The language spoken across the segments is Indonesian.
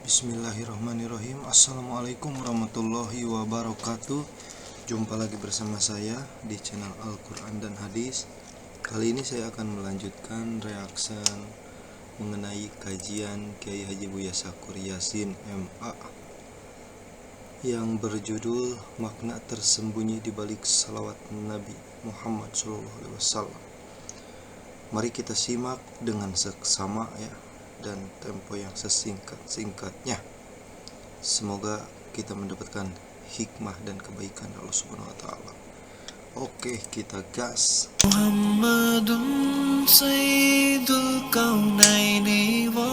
Bismillahirrahmanirrahim. Assalamualaikum warahmatullahi wabarakatuh. Jumpa lagi bersama saya di channel Al-Quran dan Hadis. Kali ini saya akan melanjutkan reaction mengenai kajian Kiai Haji Buya Syakur Yasin MA yang berjudul Makna Tersembunyi di Balik Salawat Nabi Muhammad SAW. Mari kita simak dengan seksama dan tempo yang sesingkat-singkatnya. Semoga kita mendapatkan hikmah dan kebaikan Allah Subhanahu wa taala. Oke, kita gas. Muhammadun Sayyidul Kaunaini wa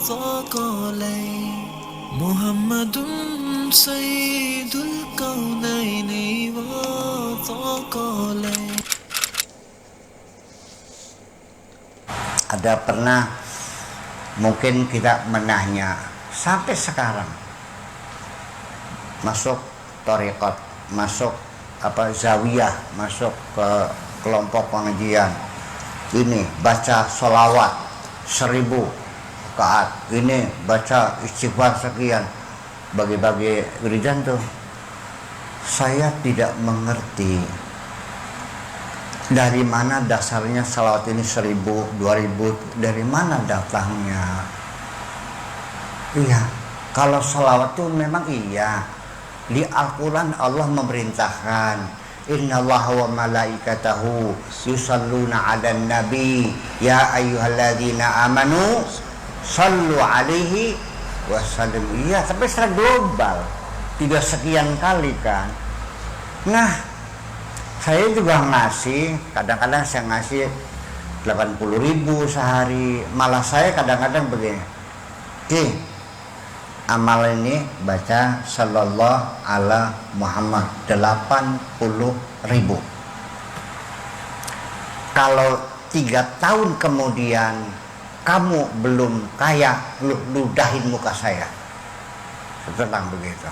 Thaqalain. Muhammadun Sayyidul Kaunaini wa Thaqalain. Ada pernah mungkin kita menanya sampai sekarang masuk thariqat, masuk zawiyah, masuk ke kelompok pengajian ini baca sholawat 1000 rakaat, ini baca istighfar sekian, bagi-bagi wiridan tuh. Saya tidak mengerti dari mana dasarnya salawat ini 1000, 2000, dari mana datangnya. Iya, kalau salawat itu memang iya, di Al-Quran Allah memerintahkan, innallaha wa malaikatahu yusalluna 'alan nabi ya ayyuhalladzina amanu sallu 'alaihi wa sallimu. Iya, tapi secara global, tidak sekian kali kan. Nah, saya juga ngasih, kadang-kadang saya ngasih 80.000 sehari. Malah saya kadang-kadang begini, amal ini baca sallallahu ala Muhammad 80.000. Kalau 3 tahun kemudian kamu belum kaya, ludahin muka saya. Tentang begitu.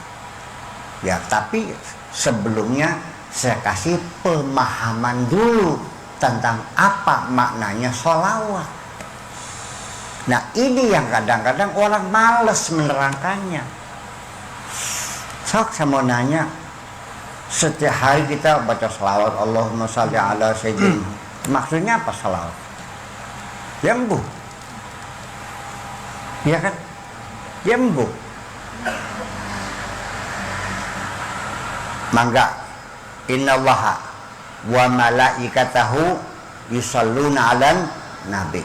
Ya, tapi sebelumnya saya kasih pemahaman dulu tentang apa maknanya sholawat. Nah, ini yang kadang-kadang orang males menerangkannya. Sok saya mau nanya, setiap hari kita baca sholawat Allahumma sholli ala sayyidina, maksudnya apa sholawat? Yembuh, ya kan? Yembuh. Mangga innallaha wa malaikatahu yusalluna 'alan nabi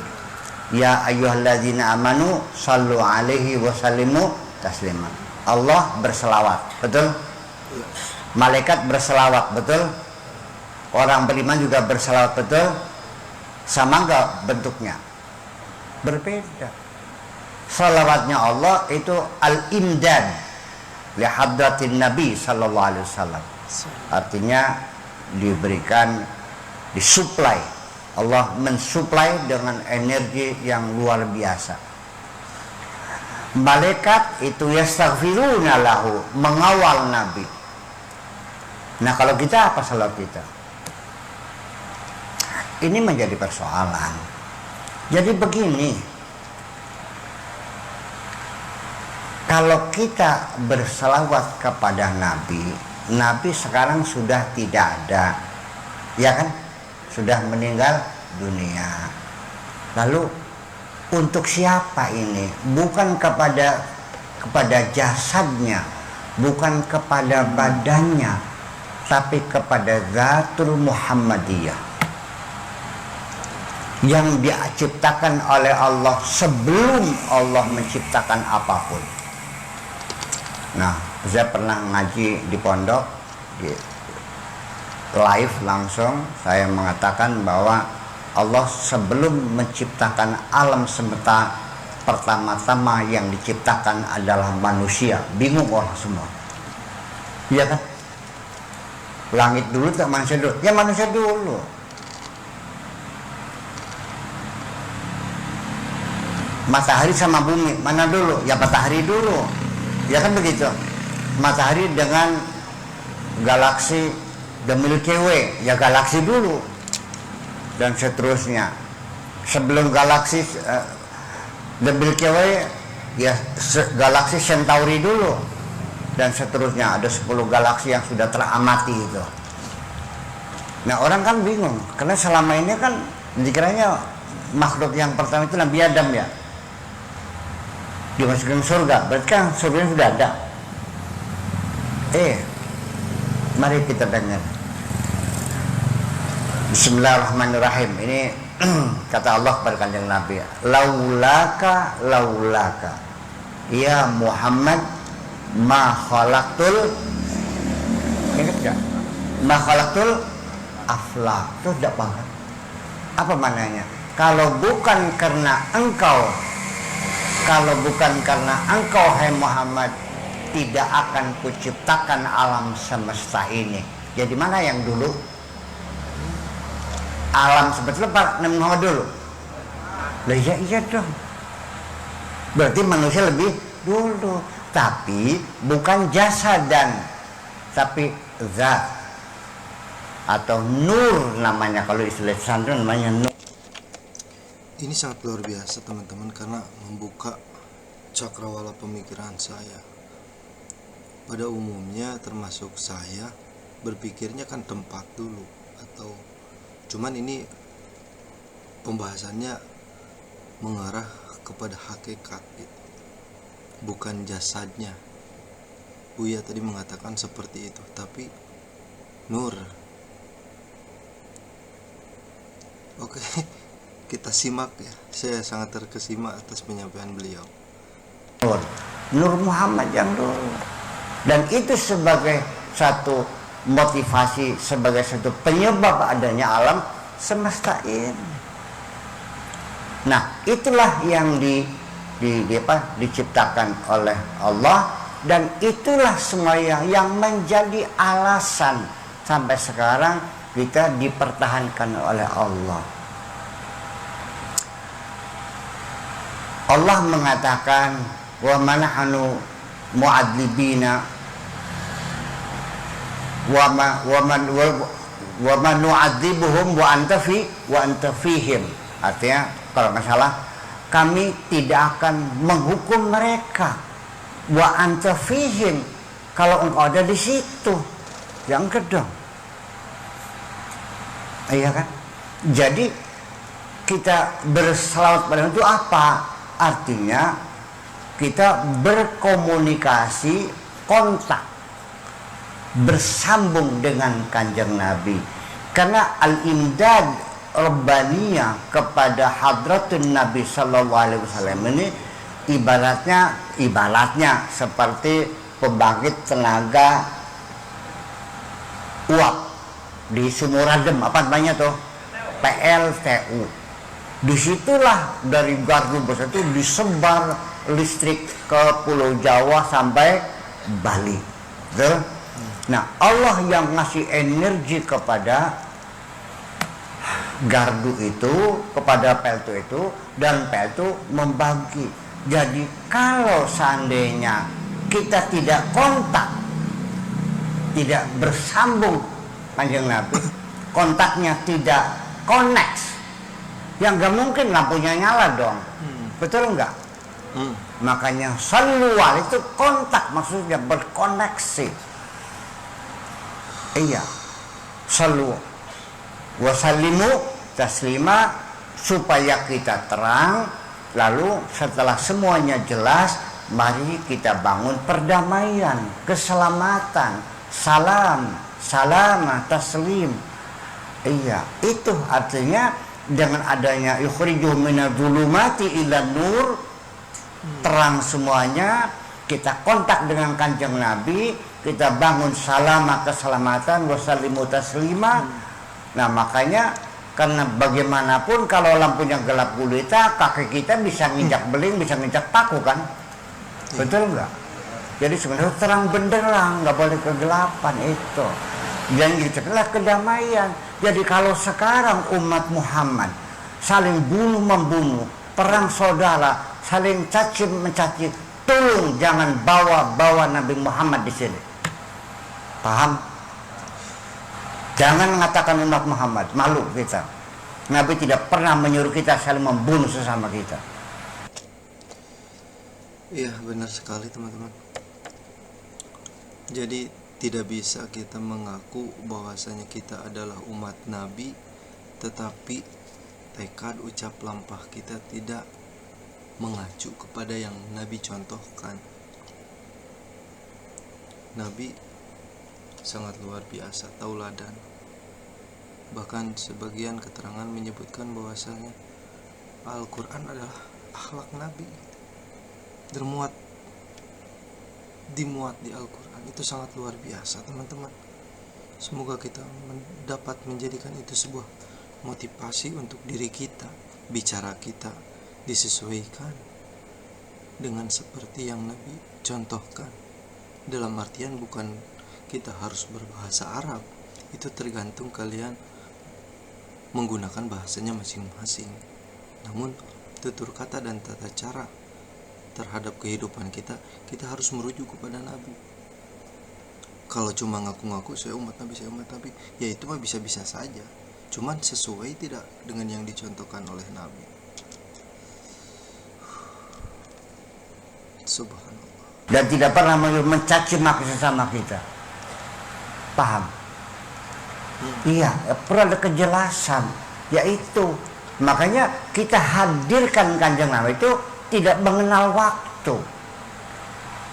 ya ayyuhalladzina amanu sallu 'alaihi wa sallimu taslima. Allah berselawat, betul? Malaikat berselawat, betul? Orang beriman juga berselawat, betul? Sama enggak bentuknya? Berbeda. Salawatnya Allah itu al-imdad li hadratin nabi sallallahu alaihi wasallam. Artinya diberikan, disuplai. Allah mensuplai dengan energi yang luar biasa. Malaikat itu yastaghfiruna lahu, mengawal Nabi. Nah, kalau kita apa salat kita? Ini menjadi persoalan. Jadi begini, kalau kita berselawat kepada Nabi, Nabi sekarang sudah tidak ada, ya kan? Sudah meninggal dunia. Lalu untuk siapa ini? Bukan kepada jasadnya, bukan kepada badannya, tapi kepada Zatul Muhammadiyah yang diciptakan oleh Allah sebelum Allah menciptakan apapun. Nah, saya pernah ngaji di pondok, di live langsung saya mengatakan bahwa Allah sebelum menciptakan alam semesta, pertama-tama yang diciptakan adalah manusia. Bingung orang semua, iya kan? Langit dulu tak manusia dulu? Ya manusia dulu. Matahari sama bumi mana dulu? Ya matahari dulu. Ya kan begitu. Matahari dengan galaksi The Milky Way, ya galaksi dulu, dan seterusnya. Sebelum galaksi The Milky Way ya galaksi Centauri dulu dan seterusnya, ada 10 galaksi yang sudah teramati itu. Nah orang kan bingung karena selama ini kan dikiranya makhluk yang pertama itu Nabi Adam ya, dimasukin surga, berarti kan surga sudah ada. Mari kita dengar. Bismillahirrahmanirrahim. Ini kata Allah kepada kanjeng Nabi, laulaka ya Muhammad ma khalaqtul, ingat gak? Ma khalaqtul aflaq. Itu tidak paham apa maknanya? Kalau bukan karena engkau hai Muhammad, tidak akan kuciptakan alam semesta ini. Jadi mana yang dulu? Alam semesta Pak Nabi Muhammad dulu. Lah iya dong. Berarti manusia lebih dulu, tapi bukan jasadan, tapi zat atau nur namanya, kalau istilah pesantren namanya nur. Ini sangat luar biasa teman-teman, karena membuka cakrawala pemikiran saya. Pada umumnya termasuk saya berpikirnya kan tempat dulu, atau cuman ini pembahasannya mengarah kepada hakikat, bukan jasadnya. Buya tadi mengatakan seperti itu, tapi nur. Oke, kita simak ya. Saya sangat terkesima atas penyampaian beliau. Nur Muhammad yang dulu. Dan itu sebagai satu motivasi, sebagai satu penyebab adanya alam semesta ini. Nah, itulah yang diciptakan oleh Allah, dan itulah semuanya yang menjadi alasan sampai sekarang kita dipertahankan oleh Allah. Allah mengatakan, wa manahnu mu'adzibina wa man nu'adzibuhum wa anta fihim. Artinya kalau nggak salah, kami tidak akan menghukum mereka wa anta fihim, kalau engkau ada di situ. Yang kedua, iya kan? Jadi kita berselawat pada itu apa? Artinya kita berkomunikasi, kontak, bersambung dengan kanjeng Nabi. Karena al-imdad rabbaniyah kepada hadratun Nabi sallallahu alaihi wasallam ini ibaratnya seperti pembangkit tenaga uap di Sumuradem, apa namanya tuh? PLTU. Disitulah dari gardu besar itu disebar listrik ke Pulau Jawa sampai Bali. Betul? Nah, Allah yang ngasih energi kepada gardu itu, kepada PLTU itu, dan PLTU membagi. Jadi kalau seandainya kita tidak kontak, tidak bersambung kanjeng Nabi, kontaknya tidak connect, yang gak mungkin lampunya nyala dong. Betul enggak? Makanya salual itu kontak, maksudnya berkoneksi. Iya, salu wasalimu taslima, supaya kita terang. Lalu setelah semuanya jelas, mari kita bangun perdamaian, keselamatan, salam, taslim. Iya, itu artinya dengan adanya yukhrijuhum minadh-dhulumati ilan nur, terang semuanya, kita kontak dengan kanjeng Nabi, kita bangun salama, keselamatan, wasallimu taslima. Nah, makanya karena bagaimanapun kalau lampunya gelap gulita, kaki kita bisa nginjak beling, bisa nginjak paku kan? Betul enggak? Jadi sebenarnya terang benderang, nggak boleh kegelapan itu. Dan itu adalah kedamaian. Jadi kalau sekarang umat Muhammad saling bunuh-membunuh, perang saudara, saling caci-mencaci, tolong jangan bawa Nabi Muhammad di sini. Paham? Jangan mengatakan umat Muhammad, malu kita. Nabi tidak pernah menyuruh kita saling membunuh sesama kita. Iya, benar sekali teman-teman. Jadi tidak bisa kita mengaku bahwasanya kita adalah umat Nabi, tetapi tekad ucap lampah kita tidak mengacu kepada yang Nabi contohkan. Nabi sangat luar biasa tauladan. Bahkan sebagian keterangan menyebutkan bahwasanya Al-Quran adalah akhlak Nabi, dimuat di Al-Quran. Itu sangat luar biasa teman-teman. Semoga kita dapat menjadikan itu sebuah motivasi untuk diri kita. Bicara kita disesuaikan dengan seperti yang Nabi contohkan. Dalam artian bukan kita harus berbahasa Arab, itu tergantung kalian menggunakan bahasanya masing-masing. Namun tutur kata dan tata cara terhadap kehidupan kita harus merujuk kepada Nabi. Kalau cuma ngaku-ngaku saya umat Nabi, ya itu mah bisa-bisa saja. Cuman sesuai tidak dengan yang dicontohkan oleh Nabi. Subhanallah. Dan tidak pernah mencaci maki sesama kita. Paham? Iya, perlu ada kejelasan. Yaitu, makanya kita hadirkan Kanjeng Nabi itu tidak mengenal waktu.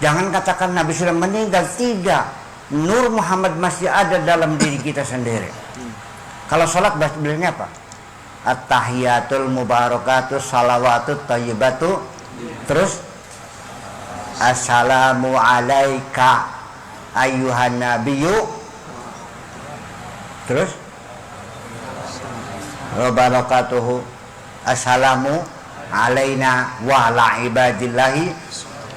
Jangan katakan Nabi sudah meninggal, tidak. Nur Muhammad masih ada dalam diri kita sendiri. Kalau sholat bilangnya apa? At-tahiyatul mubarakatuh salawatut tayyibatu. Terus assalamu alaika ayyuhan nabiyyu. Terus wa barakatuhu assalamu alaina wa ala ibadillahi.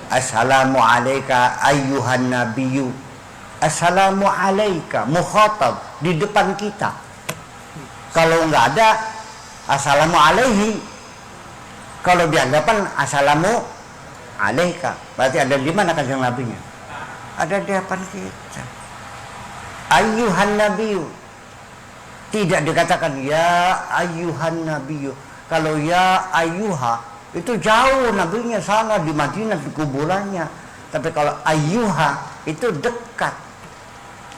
Assalamu alaika ayyuhan nabiyyu. Assalamu alaika mukhatab di depan kita. Kalau enggak ada assalamu alaihi. Kalau dianggapan assalamu alaika, berarti ada di mana Kanjeng Nabinya? Ada di depan kita. Ayyuhan nabiyyu. Tidak dikatakan ya ayyuhan nabiyyu. Kalau ya ayyuha itu jauh, nabinya sana di Madinah di kuburannya. Tapi kalau ayyuha itu dekat.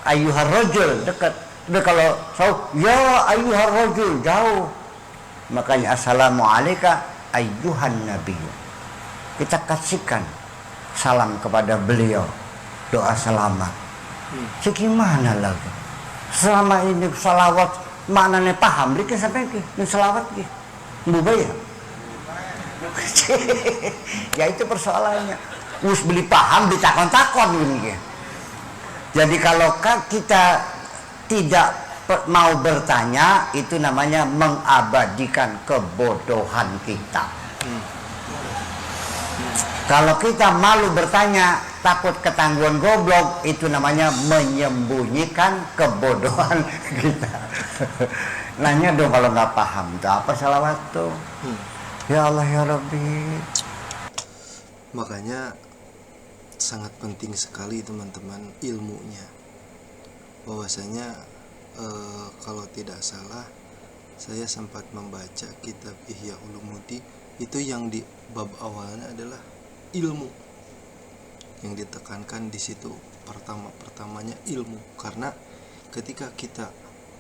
Ayyuhar rajul dekat. Tapi kalau ya ayyuhar rajul jauh. Makanya assalamu alayka ayyuhan nabiyyu. Kita kasihkan salam kepada beliau, doa selamat. Segimana lagi? Selama ini salawat maknanya paham, dikit sampai ke salawat ke mbubaya. Ya itu persoalannya. Us beli paham ditakon-takon ini. Jadi kalau kita tidak mau bertanya, itu namanya mengabadikan kebodohan kita. Kalau kita malu bertanya, takut ketangguhan goblok, itu namanya menyembunyikan kebodohan kita. Nanya dong kalau nggak paham, itu apa salawat tuh? Ya Allah ya Rabbi. Makanya sangat penting sekali teman-teman ilmunya. Bahwasanya kalau tidak salah saya sempat membaca kitab Ihya Ulumuddin, itu yang di bab awalnya adalah ilmu. Yang ditekankan di situ pertamanya ilmu, karena ketika kita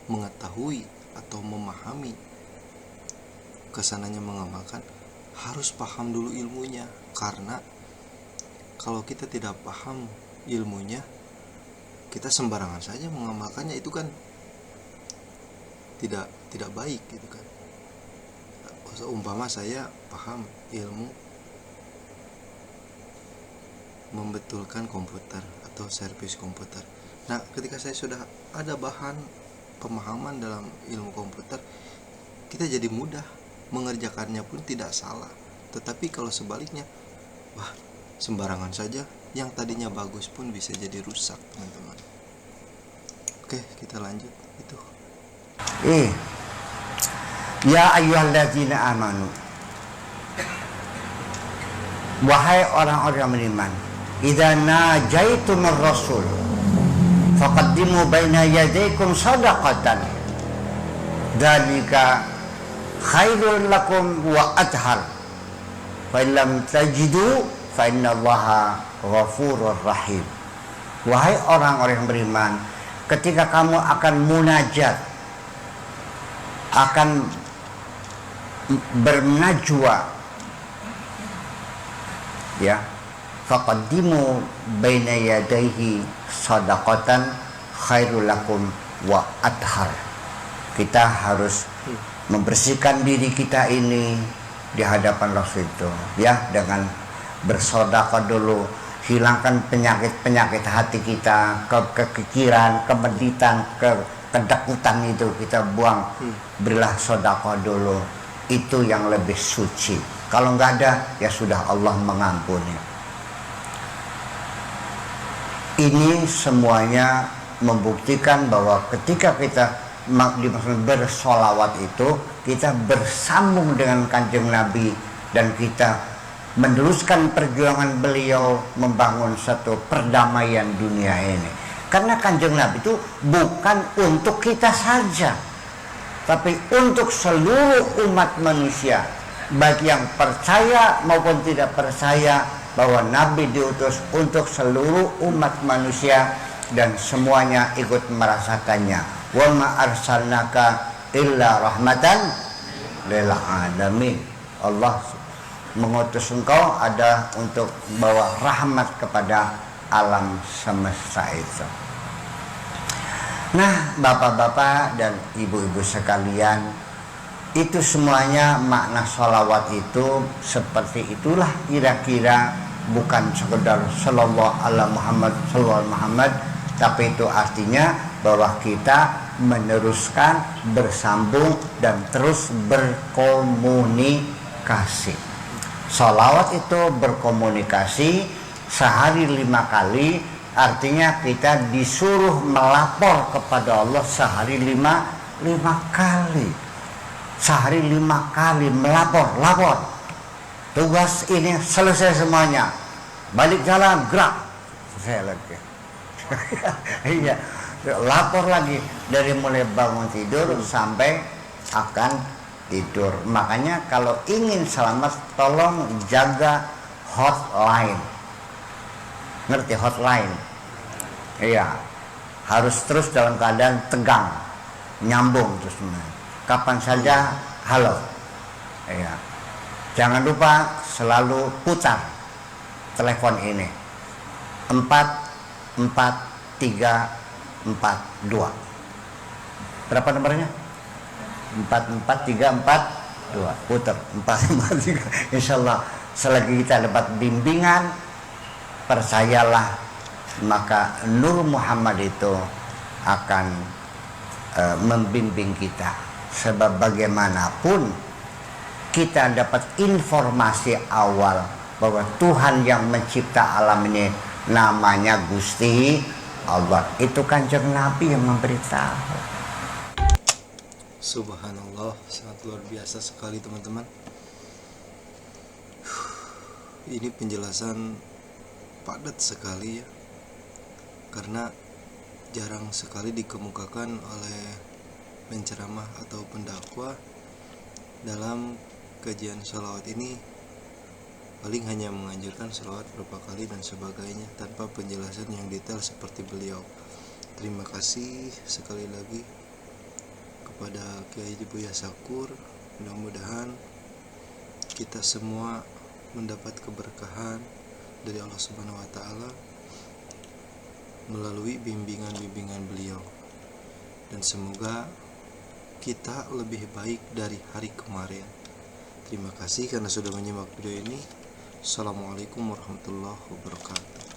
mengetahui atau memahami kesananya mengamalkan, harus paham dulu ilmunya. Karena kalau kita tidak paham ilmunya, kita sembarangan saja mengamalkannya, itu kan tidak baik gitu kan. Umpama saya paham ilmu membetulkan komputer atau servis komputer. Nah, ketika saya sudah ada bahan pemahaman dalam ilmu komputer, kita jadi mudah mengerjakannya pun tidak salah. Tetapi kalau sebaliknya, wah, sembarangan saja, yang tadinya bagus pun bisa jadi rusak, teman-teman. Oke, kita lanjut. Itu. Ya ayyuhalladzina amanu. Wahai orang-orang beriman, idza najaitumur rasul faqaddimu baina yadaykum shadaqatan. Dzalika khairul lakum wa athhar. Fa illam tajidu fa innallaha ghafurur rahim. Wahai orang-orang yang beriman, ketika kamu akan munajat, akan bernajwa, ya, faqaddimu baina yadayhi sadaqatan khairul lakum wa athar. Kita harus membersihkan diri kita ini di hadapan Rasul itu, ya, dengan bersedekah dulu, hilangkan penyakit-penyakit hati kita, kekikiran, kemeditan, kedakutan itu kita buang. Berilah sedekah dulu, itu yang lebih suci. Kalau nggak ada, ya sudah, Allah mengampuni. Ini semuanya membuktikan bahwa ketika kita dimaksud bersolawat itu, kita bersambung dengan Kanjeng Nabi dan kita meneruskan perjuangan beliau membangun satu perdamaian dunia ini. Karena Kanjeng Nabi itu bukan untuk kita saja, tapi untuk seluruh umat manusia, baik yang percaya maupun tidak percaya, bahwa Nabi diutus untuk seluruh umat manusia dan semuanya ikut merasakannya. Wa ma arsalnaka illa rahmatan lil alamin. Allah mengutus engkau ada untuk bawa rahmat kepada alam semesta itu. Nah, bapak-bapak dan ibu-ibu sekalian, itu semuanya makna sholawat itu seperti itulah kira-kira, bukan sekedar sallallahu ala Muhammad sallallahu Muhammad, tapi itu artinya bahwa kita meneruskan, bersambung dan terus berkomunikasi. Sholawat itu berkomunikasi sehari 5 kali, artinya kita disuruh melapor kepada Allah sehari 5 kali. Sehari 5 kali melapor. Tugas ini selesai semuanya, balik jalan, gerak, selesai lagi. Iya, lapor lagi dari mulai bangun tidur sampai akan tidur. Makanya kalau ingin selamat, tolong jaga hotline. Ngerti hotline? Iya, harus terus dalam keadaan tegang, nyambung terus. Kapan saja halo. Iya. Jangan lupa selalu putar telepon ini. 443442. Berapa nomornya? 443442. Putar 443. Insyaallah selagi kita dapat bimbingan, percayalah, maka Nur Muhammad itu akan membimbing kita. Sebab bagaimanapun kita dapat informasi awal bahwa Tuhan yang mencipta alam ini namanya Gusti Allah. Itu Kanjeng Nabi yang memberitahu. Subhanallah, sangat luar biasa sekali teman-teman. Ini penjelasan padat sekali ya, karena jarang sekali dikemukakan oleh penceramah atau pendakwah dalam kajian sholawat ini. Paling hanya menganjurkan sholawat berapa kali dan sebagainya, tanpa penjelasan yang detail seperti beliau. Terima kasih sekali lagi kepada Kiai Buya Sakur. Mudah-mudahan kita semua mendapat keberkahan dari Allah Subhanahu wa Ta'ala melalui bimbingan-bimbingan beliau, dan semoga kita lebih baik dari hari kemarin. Terima kasih karena sudah menyimak video ini. Assalamualaikum warahmatullahi wabarakatuh.